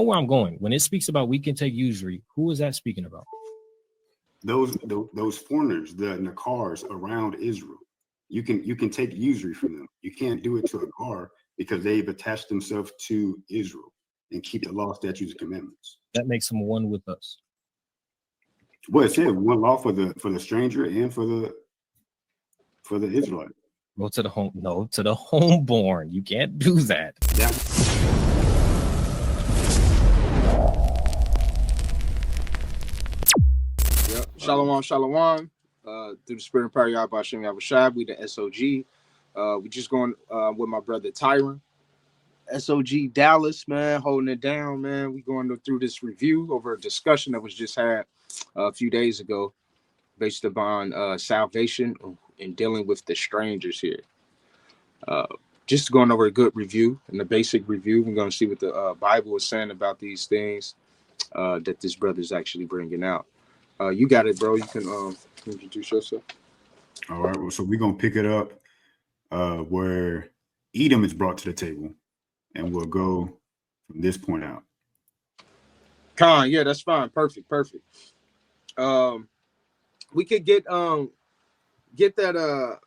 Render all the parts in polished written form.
where I'm going. When it speaks about we can take usury, who is that speaking about? Those foreigners, the Nakars around Israel. You can take usury from them. You can't do it to a Gar because they've attached themselves to Israel and keep the law, statutes, and commandments. That makes them one with us. Well, it said one law for the stranger and for the Israelite. Go to the home. No, to the homeborn. You can't do that. Yep. Shalom, shalom. Through the spirit and power of Yahweh Hashem Yahushua, we the SOG. We just going with my brother Tyron. SOG Dallas, man, holding it down, man. We going through this review over a discussion that was just had a few days ago, based upon salvation and dealing with the strangers here. Just going over a good review and a basic review. We're going to see what the Bible is saying about these things that this brother is actually bringing out. You got it, bro. You can introduce yourself. All right. Well, so we're going to pick it up where Edom is brought to the table, and we'll go from this point out. Khan, yeah, that's fine. Perfect. We could get that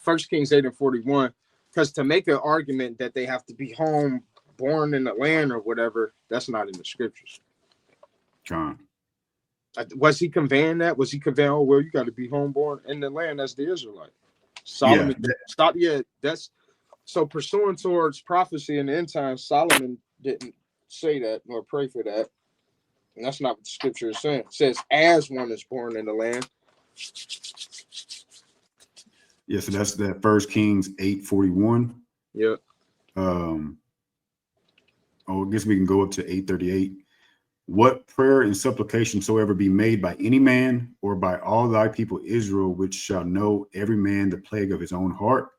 1 Kings 8:41, because to make an argument that they have to be home born in the land or whatever, that's not in the scriptures. John, was he conveying that? Was he conveying, oh well, you got to be homeborn in the land as the Israelite? Solomon, that's so pursuant towards prophecy in the end times. Solomon didn't say that nor pray for that, and that's not what the scripture is saying. It says, as one is born in the land. Yeah, so that's that 1 Kings 8:41. Yeah. I guess we can go up to 8:38. What prayer and supplication soever be made by any man or by all thy people Israel, which shall know every man the plague of his own heart,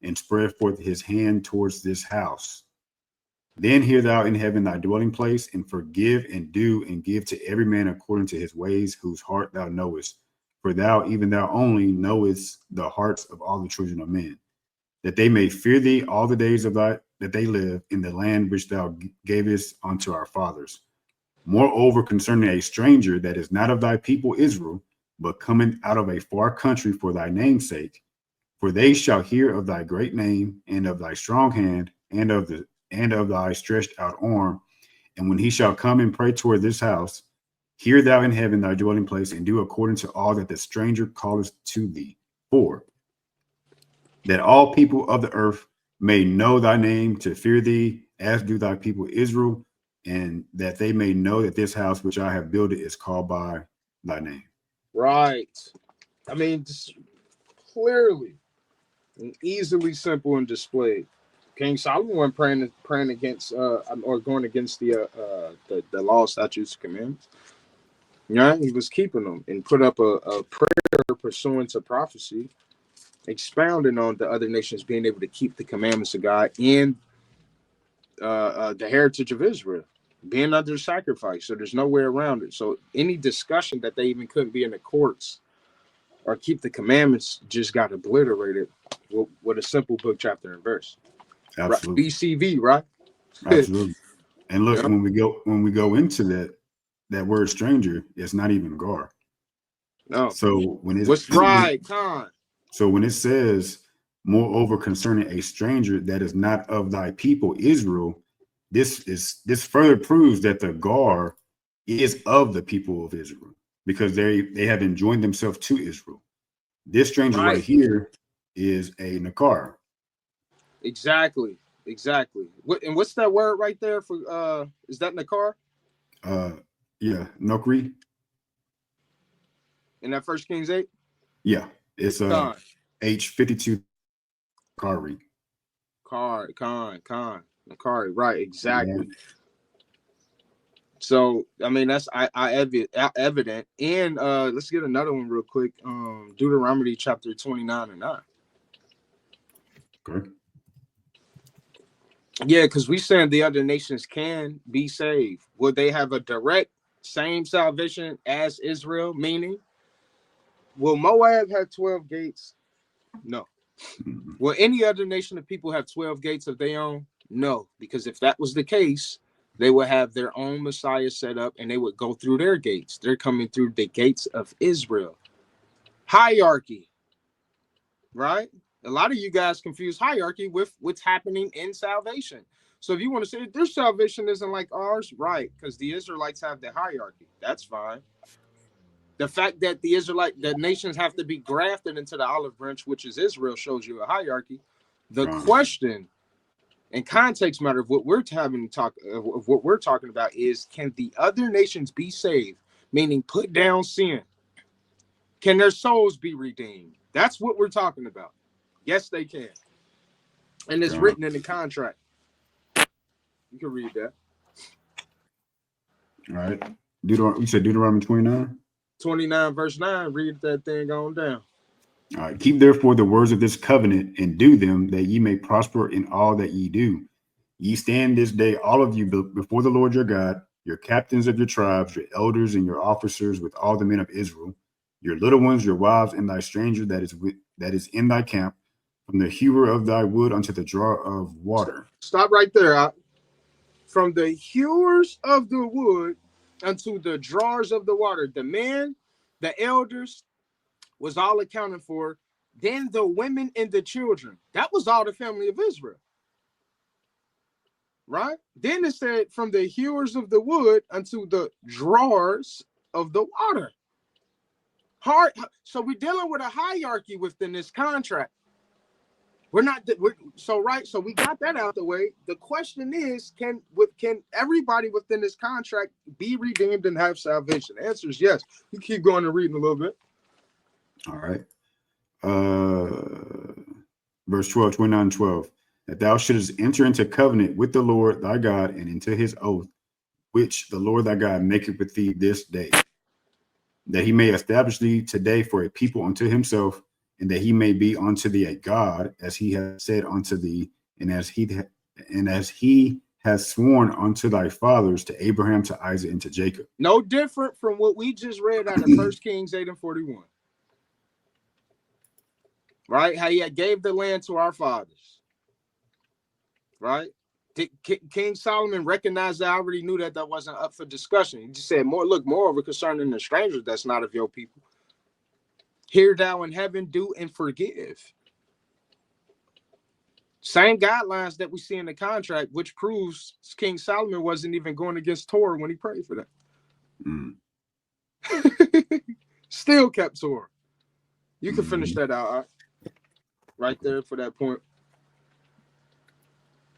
and spread forth his hand towards this house. Then hear thou in heaven thy dwelling place, and forgive and do and give to every man according to his ways, whose heart thou knowest. For thou, even thou only, knowest the hearts of all the children of men, that they may fear thee all the days of that they live in the land which thou gavest unto our fathers. Moreover, concerning a stranger that is not of thy people Israel, but coming out of a far country for thy name's sake, for they shall hear of thy great name, and of thy strong hand, and of thy stretched out arm. And when he shall come and pray toward this house, hear thou in heaven thy dwelling place, and do according to all that the stranger calleth to thee. For that all people of the earth may know thy name, to fear thee, as do thy people Israel, and that they may know that this house which I have built is called by thy name. Right. I mean, just clearly and easily simple and displayed. King Solomon wasn't praying against or going against the law, statutes, commandments. Yeah, he was keeping them and put up a prayer pursuant to prophecy, expounding on the other nations being able to keep the commandments of God and the heritage of Israel being under sacrifice. So there's no way around it. So any discussion that they even couldn't be in the courts or keep the commandments just got obliterated with a simple book, chapter, and verse. Absolutely. Right? BCV, right? Absolutely. And look, Yep. when we go into that word stranger, it's not even Gar. No. So when it's what's right, Con? So when it says, moreover, concerning a stranger that is not of thy people Israel, this further proves that the Gar is of the people of Israel, because they have enjoined themselves to Israel. This stranger right here is a Nakar. Exactly. What's that word right there for? Is that Nakar? Yeah, Nokri. In that 1 Kings 8? Yeah, it's H52 Kari. Nakari, right, exactly. Yeah. So I mean that's evident. And let's get another one real quick. Deuteronomy chapter 29 and 9. Okay. Yeah, because we saying the other nations can be saved. Will they have a direct same salvation as Israel? Meaning, will Moab have 12 gates? No. Will any other nation of people have 12 gates of their own? No, because if that was the case, they would have their own Messiah set up and they would go through their gates. They're coming through the gates of Israel. Hierarchy, right? A lot of you guys confuse hierarchy with what's happening in salvation. So if you want to say their salvation isn't like ours, right? Because the Israelites have the hierarchy. That's fine. The fact that the nations have to be grafted into the olive branch, which is Israel, shows you a hierarchy. The question and context matter of what we're of what we're talking about is, can the other nations be saved? Meaning put down sin. Can their souls be redeemed? That's what we're talking about. Yes, they can. And it's written in the contract. You can read that. All right. You said Deuteronomy 29? 29 verse 9. Read that thing on down. All right. Keep therefore the words of this covenant and do them, that ye may prosper in all that ye do. Ye stand this day, all of you, before the Lord your God, your captains of your tribes, your elders and your officers, with all the men of Israel, your little ones, your wives, and thy stranger that is in thy camp, from the hewer of thy wood unto the drawer of water. Stop right there. From the hewers of the wood unto the drawers of the water. The men, the elders, was all accounted for. Then the women and the children. That was all the family of Israel. Right? Then it said, from the hewers of the wood unto the drawers of the water. So we're dealing with a hierarchy within this contract. So we got that out the way. The question is, can everybody within this contract be redeemed and have salvation? The answer is yes. You keep going and reading a little bit. All right. Verse 12, 29 and 12. That thou shouldest enter into covenant with the Lord thy God, and into his oath, which the Lord thy God maketh with thee this day, that he may establish thee today for a people unto himself, and that he may be unto thee a God, as he has said unto thee, and as he has sworn unto thy fathers, to Abraham, to Isaac, and to Jacob. No different from what we just read out of 1 Kings 8 and 41. Right? How he had gave the land to our fathers. Right? King Solomon recognized that. I already knew that wasn't up for discussion. He just said, moreover concerning the strangers that's not of your people. Hear thou in heaven, do and forgive. Same guidelines that we see in the contract, which proves King Solomon wasn't even going against Torah when he prayed for that. Still kept Torah. You can finish that out right there for that point.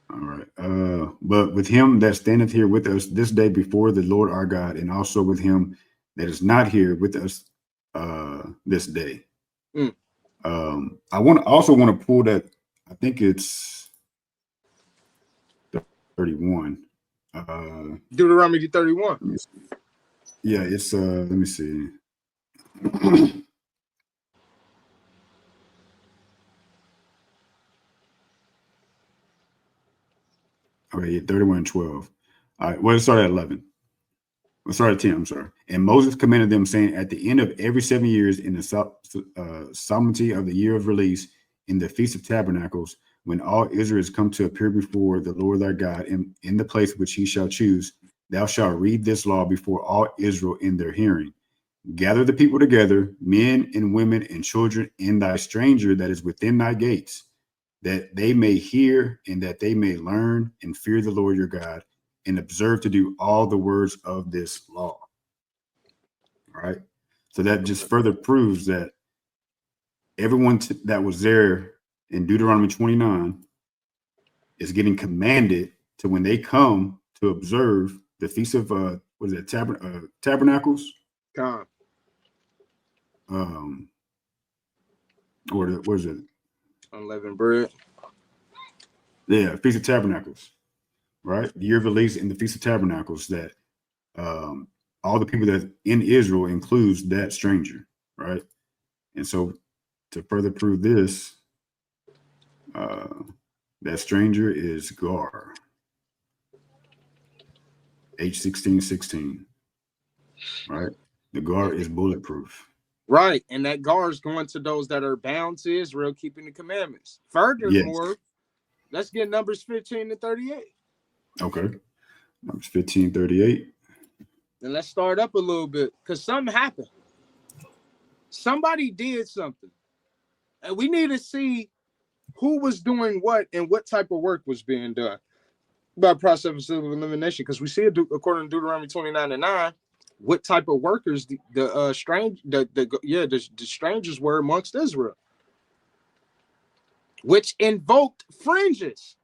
All right. But with him that standeth here with us this day before the Lord our God, and also with him that is not here with us this day. I also want to pull that. I think it's 31. Deuteronomy 31. Yeah, it's let me see. Okay, 31 and 12. All right, well, it started at 11. Let's start at 10, I'm sorry. And Moses commanded them, saying, at the end of every 7 years, in the solemnity of the year of release, in the Feast of Tabernacles, when all Israel is come to appear before the Lord thy God in the place which he shall choose, thou shalt read this law before all Israel in their hearing. Gather the people together, men and women and children, and thy stranger that is within thy gates, that they may hear and that they may learn and fear the Lord your God, and observe to do all the words of this law. All right. So that just further proves that everyone that was there in Deuteronomy 29 is getting commanded to, when they come to observe the Feast of Tabernacles? God. Or what is it? Unleavened bread. Yeah, Feast of Tabernacles. Right? The year of release in the Feast of Tabernacles, that all the people that in Israel includes that stranger, right? And so to further prove this, that stranger is Gar. H1616. Right? The Gar is bulletproof. Right. And that Gar is going to those that are bound to Israel, keeping the commandments. Furthermore, Let's get Numbers 15 and 38. Okay. Numbers 15:38. And let's start up a little bit because something happened. Somebody did something. And we need to see who was doing what and what type of work was being done by process of elimination. Because we see it according to Deuteronomy 29:9, what type of workers the strangers were amongst Israel, which invoked fringes.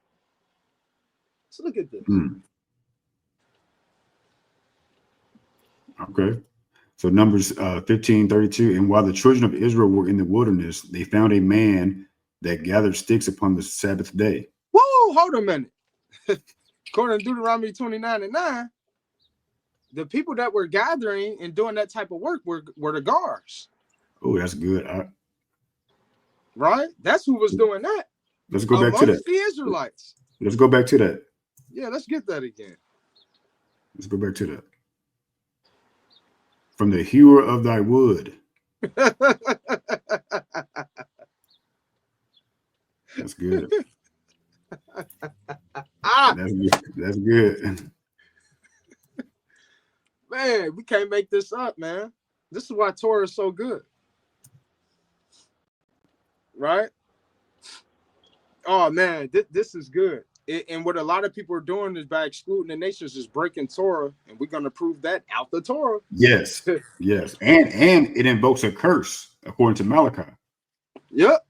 So look at this. Okay. So Numbers 15:32. And while the children of Israel were in the wilderness, they found a man that gathered sticks upon the Sabbath day. Whoa, hold a minute. According to Deuteronomy 29:9, the people that were gathering and doing that type of work were the guards. Oh, that's good. Right? That's who was doing that. Let's go back to that. The Israelites. Let's go back to that. Yeah, let's get that again. Let's go back to that. From the hewer of thy wood. That's good. That's good. Man, we can't make this up, man. This is why Torah is so good. Right? Oh, man, this is good. And what a lot of people are doing is by excluding the nations is breaking Torah, and we're going to prove that out the Torah. Yes, yes. And it invokes a curse, according to Malachi. Yep.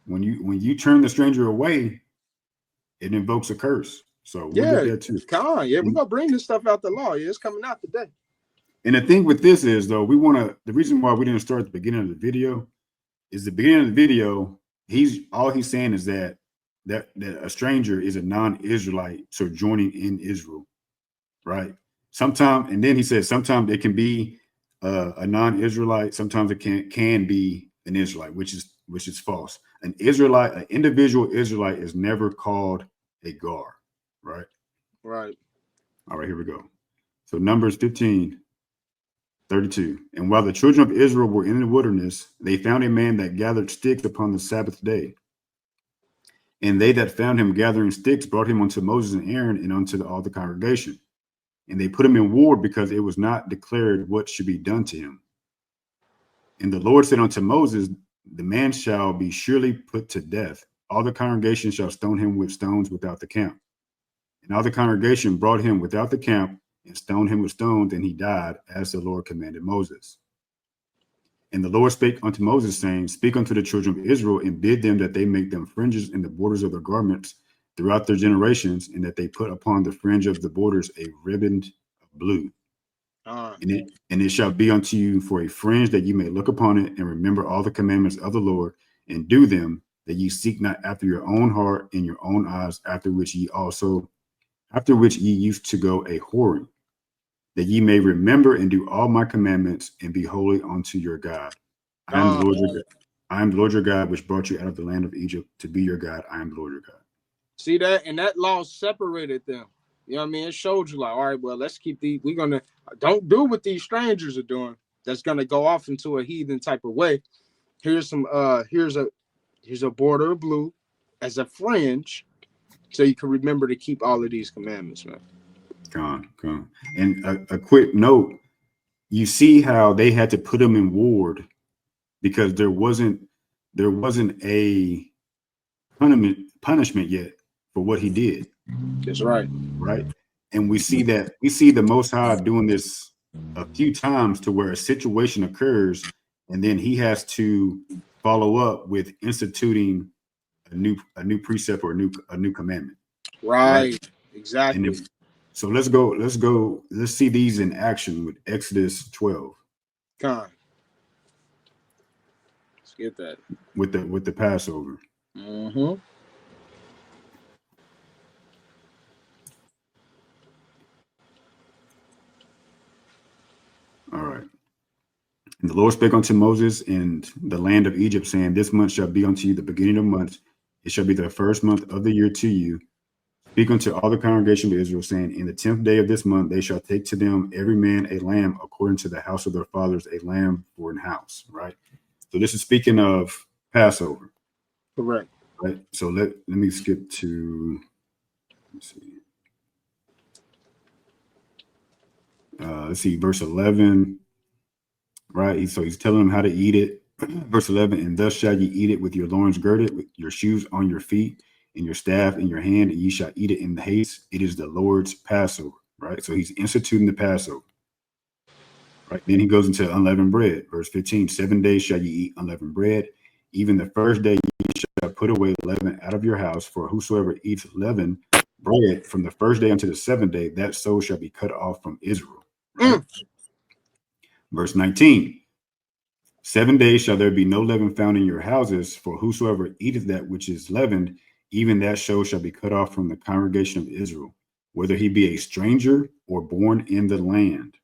When you turn the stranger away, it invokes a curse. So we'll get that too. Come on, yeah, we're gonna bring this stuff out the law. Yeah, it's coming out today. And the thing with this is, though, the reason why we didn't start at the beginning of the video is the beginning of the video, he's saying is that a stranger is a non-Israelite sojourning in Israel, right? And then he says sometimes it can be a non-Israelite, sometimes it can be an Israelite, which is false. An individual Israelite is never called a gar, right? Right. All right, here we go. So Numbers 15:32. And while the children of Israel were in the wilderness, they found a man that gathered sticks upon the Sabbath day. And they that found him gathering sticks brought him unto Moses and Aaron and unto all the congregation. And they put him in ward because it was not declared what should be done to him. And the Lord said unto Moses, the man shall be surely put to death. All the congregation shall stone him with stones without the camp. And all the congregation brought him without the camp and stoned him with stones, and he died, as the Lord commanded Moses. And the Lord spake unto Moses, saying, speak unto the children of Israel, and bid them that they make them fringes in the borders of their garments throughout their generations, and that they put upon the fringe of the borders a riband of blue. And it shall be unto you for a fringe, that ye may look upon it and remember all the commandments of the Lord, and do them, that ye seek not after your own heart and your own eyes, after which ye used to go a whoring, that ye may remember and do all my commandments and be holy unto your God. I am the Lord your God. I am the Lord your God, which brought you out of the land of Egypt to be your God. I am the Lord your God. See that? And that law separated them. You know what I mean? It showed you like, all right, well, let's keep don't do what these strangers are doing. That's gonna go off into a heathen type of way. Here's a border of blue as a fringe, so you can remember to keep all of these commandments, man. Come on. And a quick note, you see how they had to put him in ward because there wasn't a punishment yet for what he did. That's right. Right. And we see the Most High doing this a few times to where a situation occurs, and then he has to follow up with instituting a new precept or a new commandment. Right. Exactly. So let's see these in action with Exodus 12. Come on. Let's get that. With the Passover. Mm-hmm. All right. And the Lord spake unto Moses in the land of Egypt, saying, this month shall be unto you the beginning of months. It shall be the first month of the year to you. Speak unto all the congregation of Israel, saying, in the 10th day of this month, they shall take to them every man a lamb according to the house of their fathers, a lamb for an house. Right. So this is speaking of Passover. Correct. Right. So let me skip to, let's see. Let's see, verse 11. Right. So he's telling them how to eat it. Verse 11, and thus shall ye eat it with your loins girded, with your shoes on your feet, and your staff in your hand, and ye shall eat it in haste. It is the Lord's Passover. Right. So he's instituting the Passover. Right. Then he goes into unleavened bread. Verse 15, 7 days shall ye eat unleavened bread. Even the first day ye shall put away leaven out of your house, for whosoever eats leavened bread from the first day unto the seventh day, that soul shall be cut off from Israel. Right. Verse 19, 7 days shall there be no leaven found in your houses, for whosoever eateth that which is leavened, even that soul shall be cut off from the congregation of Israel, whether he be a stranger or born in the land.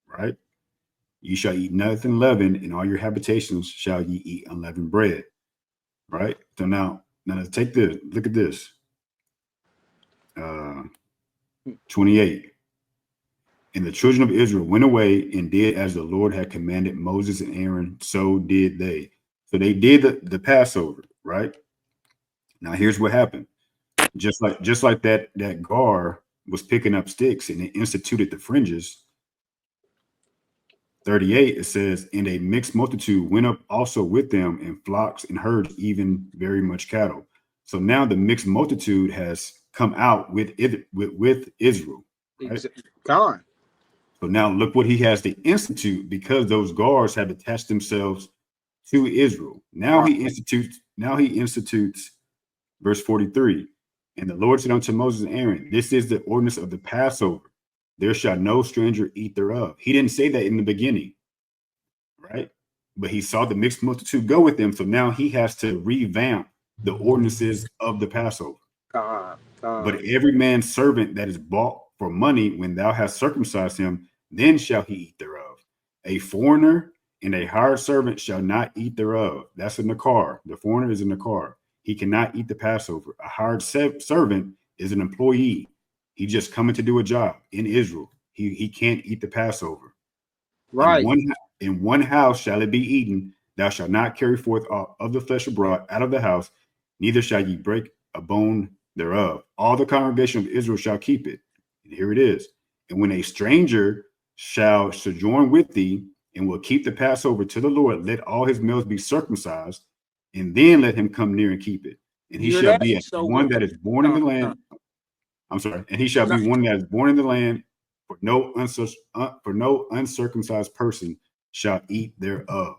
Right. Ye shall eat nothing leavened, in all your habitations shall ye eat unleavened bread. Right. So now let's take this. Look at this. 28. And the children of Israel went away and did as the Lord had commanded Moses and Aaron, so did they. So they did the Passover, right? Now here's what happened. Just like that Gar was picking up sticks and it instituted the fringes. 38, it says, and a mixed multitude went up also with them, and flocks and herds, even very much cattle. So now the mixed multitude has come out with Israel. Right? God. So now look what he has to institute, because those guards have attached themselves to Israel. Now he institutes verse 43. And the Lord said unto Moses and Aaron, this is the ordinance of the Passover. There shall no stranger eat thereof. He didn't say that in the beginning, right? But he saw the mixed multitude go with them. So now he has to revamp the ordinances of the Passover. But every man's servant that is bought for money, when thou hast circumcised him, then shall he eat thereof. A foreigner and a hired servant shall not eat thereof. That's in the car. The foreigner is in the car. He cannot eat the Passover. A hired servant is an employee. He just coming to do a job in Israel. He can't eat the Passover. Right. In one house shall it be eaten. Thou shalt not carry forth of the flesh abroad out of the house, neither shall ye break a bone thereof. All the congregation of Israel shall keep it. And here it is. And when a stranger shall sojourn with thee and will keep the Passover to the Lord, let all his males be circumcised, and then let him come near and keep it. And he shall be one that is born in the land. I'm sorry. And he shall be one that is born in the land, for no uncircumcised person shall eat thereof.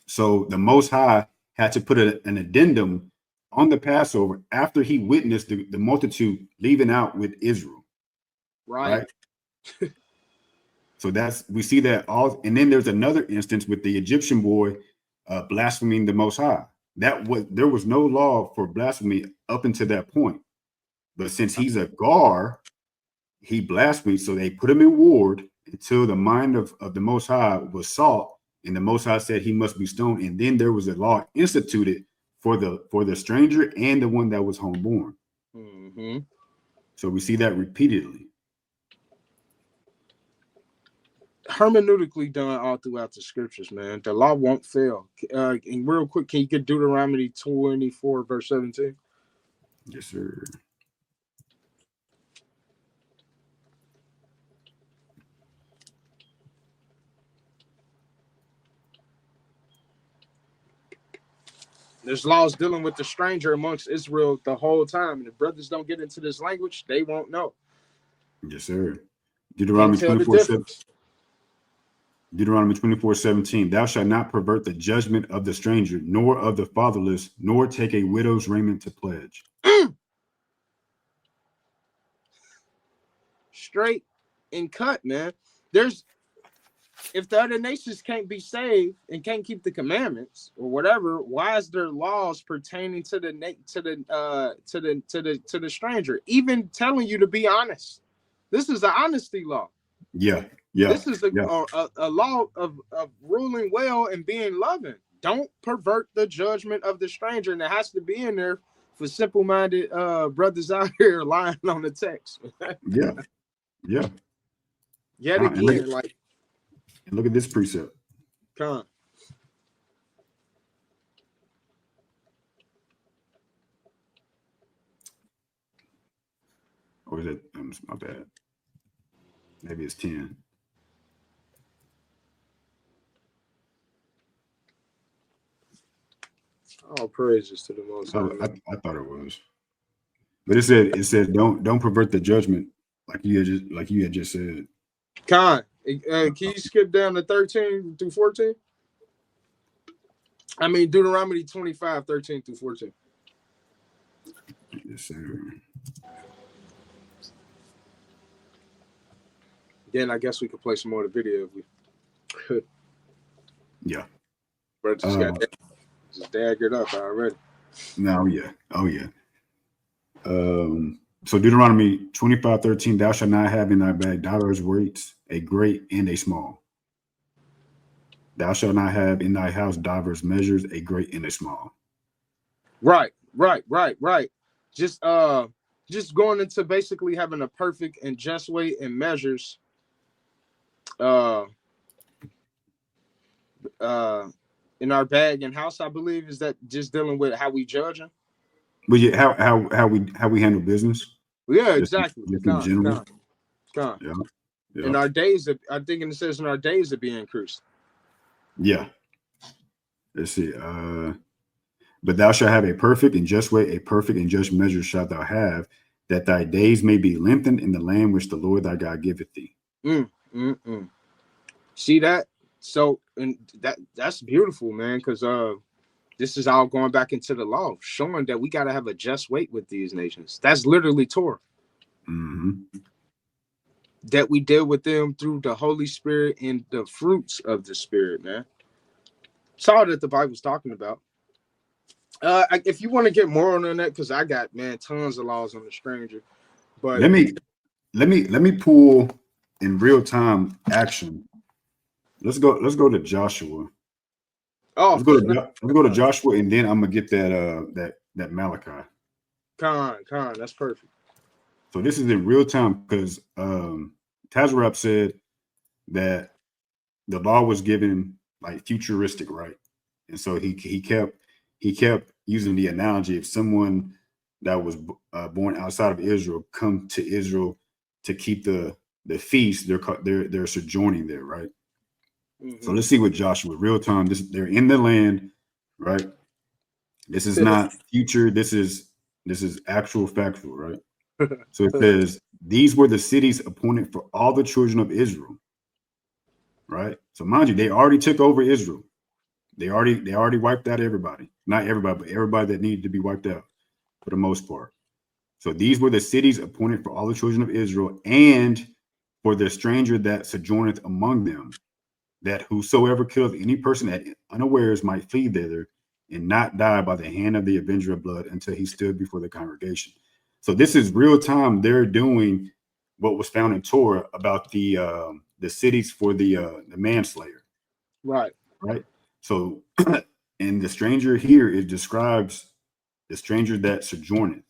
So the Most High had to put an addendum on the Passover after he witnessed the multitude leaving out with Israel. Right. So we see that all. And then there's another instance with the Egyptian boy blaspheming the Most High. There was no law for blasphemy up until that point. But since he's a Gar, he blasphemed. So they put him in ward until the mind of the Most High was sought, and the Most High said he must be stoned. And then there was a law instituted for the stranger and the one that was homeborn. Mm-hmm. So we see that repeatedly. Hermeneutically done all throughout the scriptures, man. The law won't fail. And real quick, can you get Deuteronomy 24, verse 17? Yes, sir. There's laws dealing with the stranger amongst Israel the whole time. And if brothers don't get into this language, they won't know. Yes, sir. Deuteronomy 24:17. Thou shalt not pervert the judgment of the stranger, nor of the fatherless, nor take a widow's raiment to pledge. Straight and cut, man. If the other nations can't be saved and can't keep the commandments or whatever, why is there laws pertaining to the stranger? Even telling you to be honest. This is an honesty law. Yeah. This is a law of ruling well and being loving. Don't pervert the judgment of the stranger, and it has to be in there for simple-minded brothers out here lying on the text. Yeah. Yet again, look at this precept. Come. Or is it? My bad. Maybe it's 10. All praises to the Most High. I thought it was, but it said don't pervert the judgment like you had just said. Con, can you skip down to 13 through 14? I mean Deuteronomy 25, 13 through 14. Yes, sir. Then I guess we could play some more of the video if we could. Yeah. Bro, just daggered up already. No, yeah. Oh, yeah. So Deuteronomy 25:13, thou shalt not have in thy bag divers weights, a great and a small. Thou shalt not have in thy house divers measures, a great and a small. Right. Just going into basically having a perfect and just weight and measures. In our bag and house, I believe, is that just dealing with how we judge them. But yeah, how we handle business. Yeah, exactly. Just in general. Yeah. Yeah. In our days, I think it says in our days to be increased. Yeah. Let's see. But thou shalt have a perfect and just weight, a perfect and just measure shalt thou have, that thy days may be lengthened in the land which the Lord thy God giveth thee. See that? So, and that's beautiful, man, because this is all going back into the law, showing that we got to have a just weight with these nations. That's literally Torah. Mm-hmm. That we deal with them through the Holy Spirit and the fruits of the Spirit, man. It's all that the Bible's talking about. If you want to get more on that, because I got, man, tons of laws on the stranger. But let me pull in real time action. Let's go to Joshua. Oh, let's go to Joshua, and then I'm gonna get that Malachi. Con, that's perfect. So this is in real time because Tazarab said that the law was given like futuristic, right? And so he kept using the analogy of someone that was born outside of Israel come to Israel to keep the feast. They're sojourning there, right? Mm-hmm. So let's see what Joshua real time. They're in the land, right? This is not future. This is actual factual, right? So it says these were the cities appointed for all the children of Israel, right? So mind you, they already took over Israel. They already wiped out everybody. Not everybody, but everybody that needed to be wiped out for the most part. So these were the cities appointed for all the children of Israel and for the stranger that sojourneth among them, that whosoever killeth any person at unawares might flee thither and not die by the hand of the avenger of blood until he stood before the congregation. So this is real time. They're doing what was found in Torah about the cities for the manslayer. Right. So, and the stranger here, it describes the stranger that sojourneth,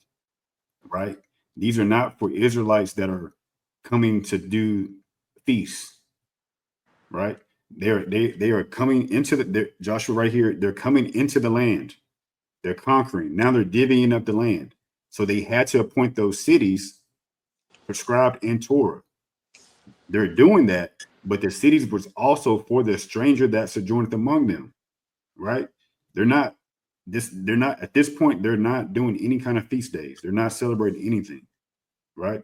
right? These are not for Israelites that are coming to do feasts, right? They are coming into Joshua right here. They're coming into the land. They're conquering. Now they're divvying up the land. So they had to appoint those cities prescribed in Torah. They're doing that, but the cities was also for the stranger that sojourneth among them, right? They're not at this point, they're not doing any kind of feast days. They're not celebrating anything, right?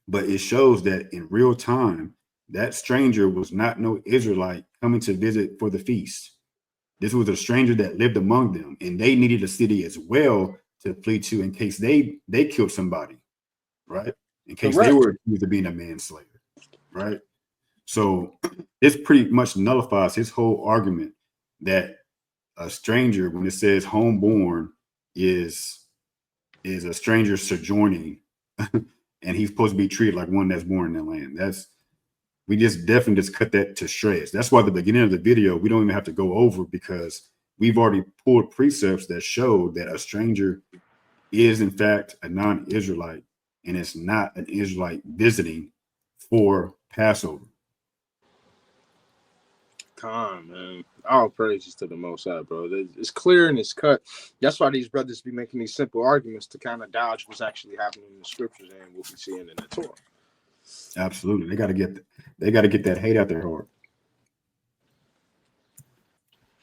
But it shows that in real time, that stranger was not no Israelite coming to visit for the feast. This was a stranger that lived among them, and they needed a city as well to flee to in case they killed somebody, right? In case they were accused of being a manslayer, right? So this pretty much nullifies his whole argument that a stranger, when it says homeborn, is a stranger sojourning, and he's supposed to be treated like one that's born in the land. We just definitely just cut that to shreds. That's why the beginning of the video, we don't even have to go over, because we've already pulled precepts that show that a stranger is in fact a non-Israelite, and it's not an Israelite visiting for Passover. Man. All praises to the Most High, bro. It's clear and it's cut. That's why these brothers be making these simple arguments to kind of dodge what's actually happening in the scriptures and what we seeing in the Torah. Absolutely, they got to get that hate out their heart.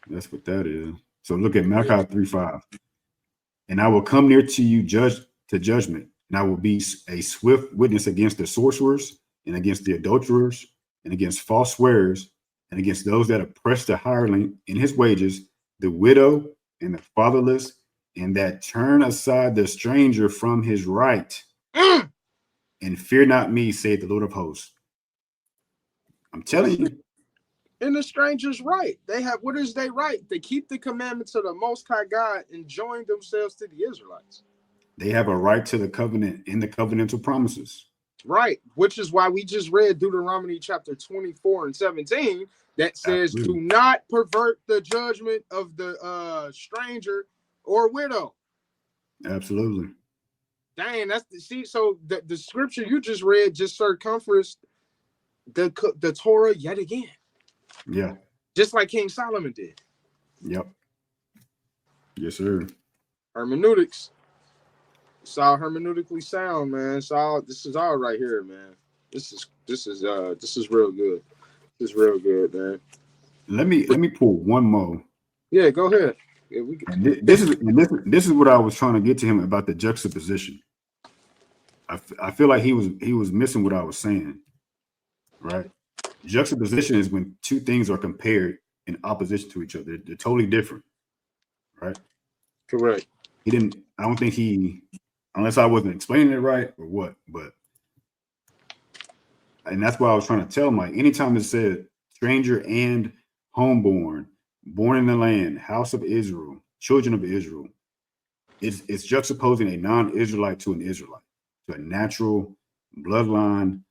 That's what that is. So look at Malachi 3:5. And I will come near to you to judgment, and I will be a swift witness against the sorcerers and against the adulterers and against false swearers and against those that oppress the hireling in his wages, the widow and the fatherless, and that turn aside the stranger from his right. And fear not me, saith the Lord of hosts. I'm telling you. And the stranger's right. They have, what is they right? They keep the commandments of the Most High God and join themselves to the Israelites. They have a right to the covenant and the covenantal promises. Right, which is why we just read Deuteronomy chapter 24 and 17 that says, do not pervert the judgment of the stranger or widow. Absolutely. Dang, so the scripture you just read just circumferenced the Torah yet again. Yeah. Just like King Solomon did. Yep. Yes, sir. Hermeneutics. It's all hermeneutically sound, man. This is all right here, man. This is real good. This is real good, man. Let me pull one more. Yeah, go ahead. Yeah, this is what I was trying to get to him about the juxtaposition. I feel like he was missing what I was saying. Right? Juxtaposition is when two things are compared in opposition to each other. They're totally different. Right? Correct. I don't think unless I wasn't explaining it right or what, and that's why I was trying to tell him, like, anytime it said stranger and homeborn, born in the land, house of Israel, children of Israel, it's juxtaposing a non-Israelite to an Israelite, to a natural bloodline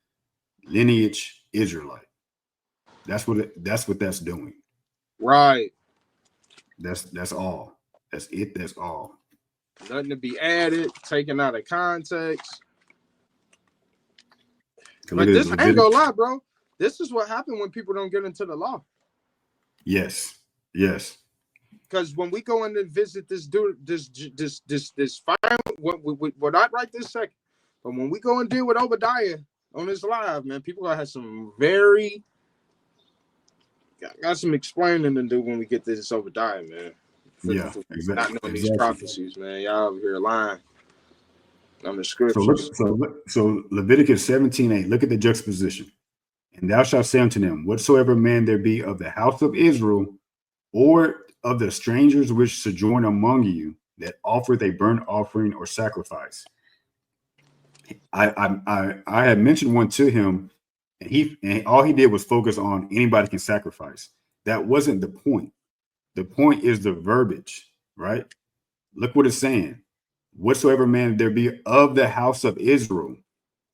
lineage Israelite. That's what that's doing. Right. That's all. That's it. That's all. Nothing to be added, taken out of context. But this, I ain't gonna lie, bro. This is what happened when people don't get into the law. Yes. Because when we go in and visit this dude, this fine, what not right this second, but when we go and deal with Obadiah on this live, man, people gonna have some got some explaining to do when we get this Obadiah, man. For exactly. Not knowing these prophecies, man. Y'all over here lying on the scriptures. So Leviticus 17:8. Look at the juxtaposition. And thou shalt say unto them, whatsoever man there be of the house of Israel, or of the strangers which sojourn among you, that offereth a burnt offering or sacrifice. I had mentioned one to him, and all he did was focus on anybody can sacrifice. That wasn't the point. The point is the verbiage, right? Look what it's saying. Whatsoever man there be of the house of Israel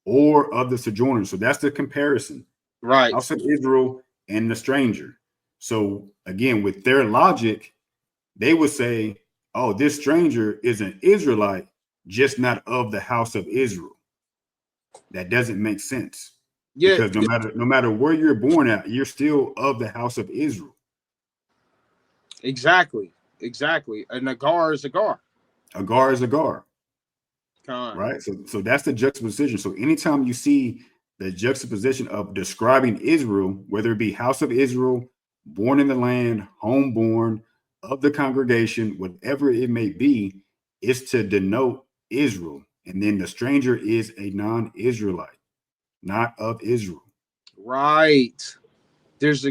or of the sojourner. So that's the comparison. Right. House of Israel and the stranger. So again, with their logic, they would say, oh, this stranger is an Israelite, just not of the house of Israel. That doesn't make sense. Yeah. Because no matter where you're born at, you're still of the house of Israel. Exactly. And a gar is a gar. A gar is a gar. Right. So that's the juxtaposition. So anytime you see the juxtaposition of describing Israel, whether it be house of Israel, born in the land, homeborn, of the congregation, whatever it may be, is to denote Israel. And then the stranger is a non-Israelite, not of Israel. Right. There's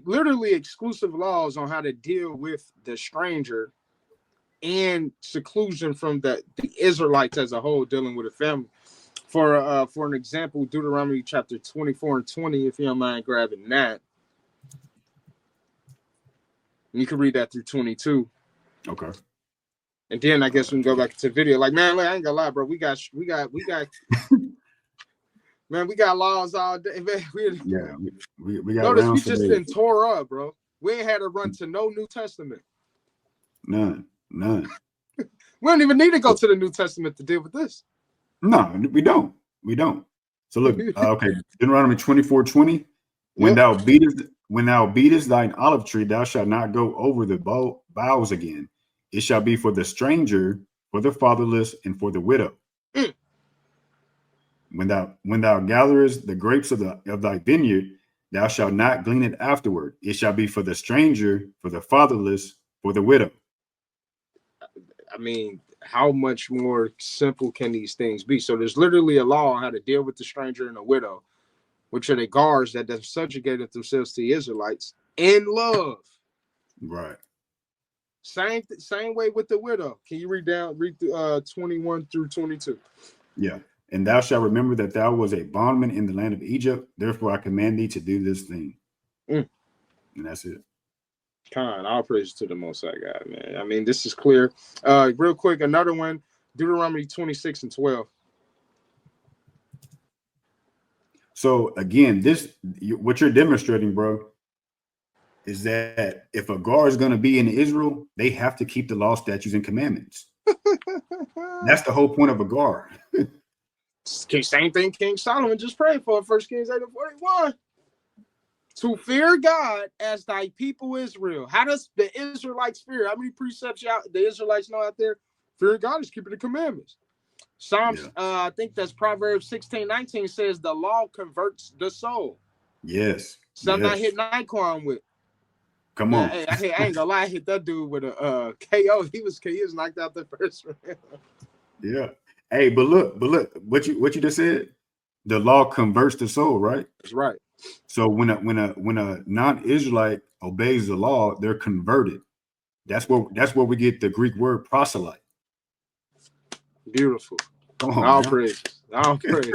literally exclusive laws on how to deal with the stranger and seclusion from the Israelites as a whole, dealing with a family. For an example, Deuteronomy chapter 24 and 20, if you don't mind grabbing that. You can read that through 22. Okay. And then I guess we can go back to video. Like, man, I ain't gonna lie, bro. We got man, we got laws all day. Man, we got notice we just been tore up, bro. We ain't had to run to no New Testament. None. We don't even need to go to the New Testament to deal with this. No, we don't. So look, okay, Deuteronomy 24:20. When Yep. thou beatest thine olive tree, thou shalt not go over the boughs again. It shall be for the stranger, for the fatherless, and for the widow. Mm. When thou gatherest the grapes of thy vineyard, thou shalt not glean it afterward. It shall be for the stranger, for the fatherless, for the widow. I mean, how much more simple can these things be? So there's literally a law on how to deal with the stranger and the widow, which are the guards that have subjugated themselves to the Israelites in love. Right. Same way with the widow. Can you read 21 through 22? Yeah. And thou shalt remember that thou was a bondman in the land of Egypt. Therefore, I command thee to do this thing. Mm. And that's it. All praise to the Most High God, man. I mean, this is clear. Real quick, another one, Deuteronomy 26 and 12. So again, what you're demonstrating, bro, is that if a guard is going to be in Israel, they have to keep the law, statutes, and commandments. That's the whole point of a guard. Same thing King Solomon just prayed for, 1 Kings 8:41. To fear God as thy people Israel. How does the Israelites fear? How many precepts the Israelites know out there? Fearing God is keeping the commandments. Psalms, I think that's Proverbs 16:19 says the law converts the soul. Yes. Something I hit Nikon with. Come Man, on. I ain't gonna lie, I hit that dude with a KO. He was knocked out the first round. Yeah. Hey, but look, what you just said, the law converts the soul, right? That's right. So when a non-Israelite obeys the law, they're converted. That's where we get the Greek word proselyte. Beautiful. Come on, All man. praise. All praise.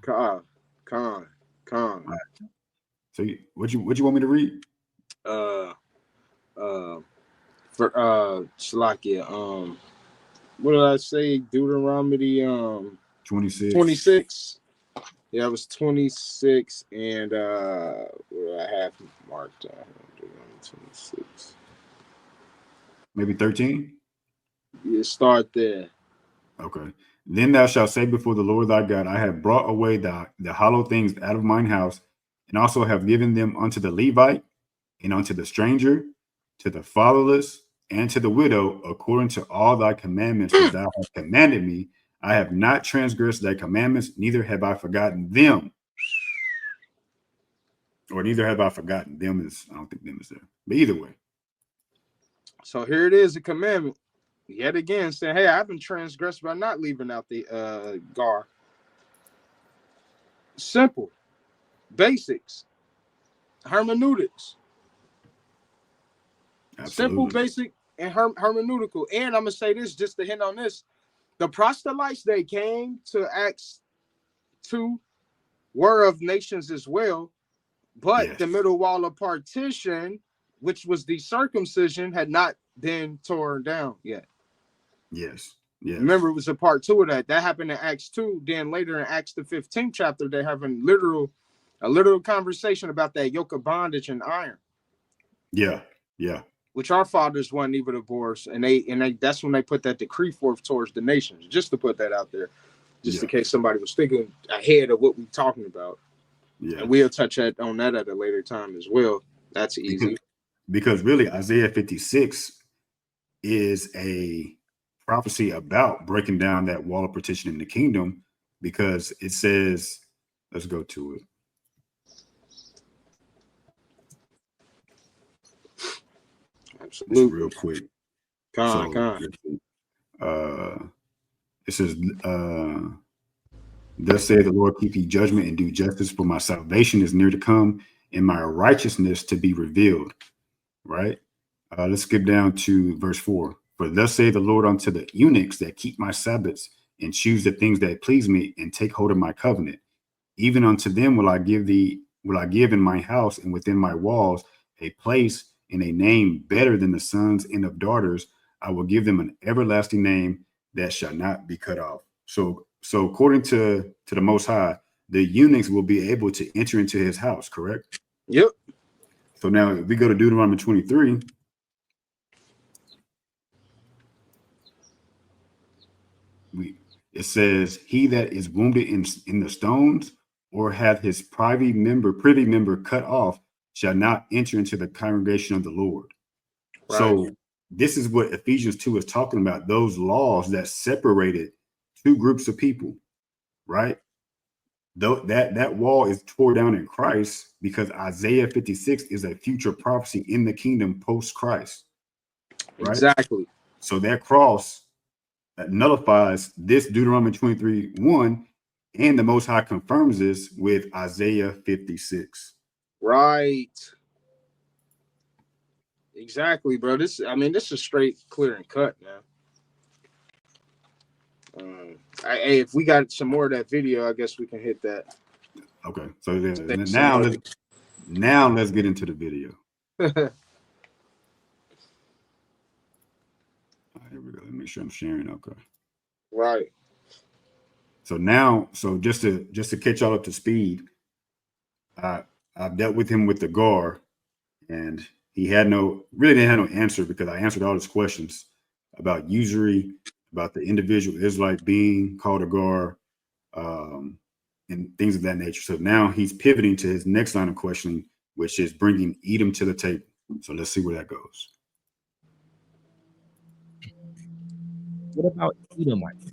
Con. Right. So what you want me to read? Shalakia, what did I say? Deuteronomy 26. 26. Yeah, it was 26, and what do I have marked down? Deuteronomy 26. Maybe 13. You start there. Okay. Then thou shalt say before the Lord thy God, I have brought away the hollow things out of mine house, and also have given them unto the Levite, and unto the stranger, to the fatherless, and to the widow, according to all thy commandments which thou hast commanded me. I have not transgressed thy commandments, neither have I forgotten them. Or neither have I forgotten them. I don't think them is there. But either way. So here it is, a commandment. Yet again, saying, hey, I haven't transgressed by not leaving out the gar. Simple. Basics. Hermeneutics. Absolutely. Simple, basic, and hermeneutical. And I'm going to say this, just to hint on this. The proselytes, they came to Acts 2, were of nations as well. But the middle wall of partition, which was the circumcision, had not been torn down yet. Yes. Yes. Remember, it was a part 2 of that. That happened in Acts 2. Then later in Acts the 15th chapter, they're having a literal conversation about that yoke of bondage and iron. Yeah. Yeah. Which our fathers weren't even divorced, and they that's when they put that decree forth towards the nations, just to put that out there, just in case somebody was thinking ahead of what we're talking about. Yeah. And we'll touch on that at a later time as well. That's easy. Because really, Isaiah 56 is a prophecy about breaking down that wall of partition in the kingdom, because it says, let's go to it. Absolutely. Just real quick. It says, thus saith the Lord, keep ye judgment and do justice, for my salvation is near to come, and my righteousness to be revealed. Right? Let's skip down to verse 4. For thus saith the Lord unto the eunuchs that keep my Sabbaths, and choose the things that please me, and take hold of my covenant. Even unto them will I give in my house and within my walls a place and a name better than the sons and of daughters. I will give them an everlasting name that shall not be cut off. So according to the Most High, the eunuchs will be able to enter into his house, correct? Yep. So now if we go to Deuteronomy 23, it says, he that is wounded in the stones or hath his privy member cut off shall not enter into the congregation of the Lord. Right. So this is what Ephesians 2 is talking about, those laws that separated two groups of people, right? Though that wall is tore down in Christ, because Isaiah 56 is a future prophecy in the kingdom post Christ, right? Exactly. So that cross nullifies this Deuteronomy 23:1, and the Most High confirms this with Isaiah 56. Right. Exactly, bro. This is straight, clear, and cut, man. Hey, if we got some more of that video, I guess we can hit that. Okay, so now let's get into the video. All right, here we go. Let me make sure I'm sharing. Okay. Right. So now, just to catch y'all up to speed, I've dealt with him with the GAR, and he really didn't have no answer, because I answered all his questions about usury, about the individual Israelite being called a GAR, and things of that nature. So now he's pivoting to his next line of questioning, which is bringing Edom to the table. So let's see where that goes. What about Edomites?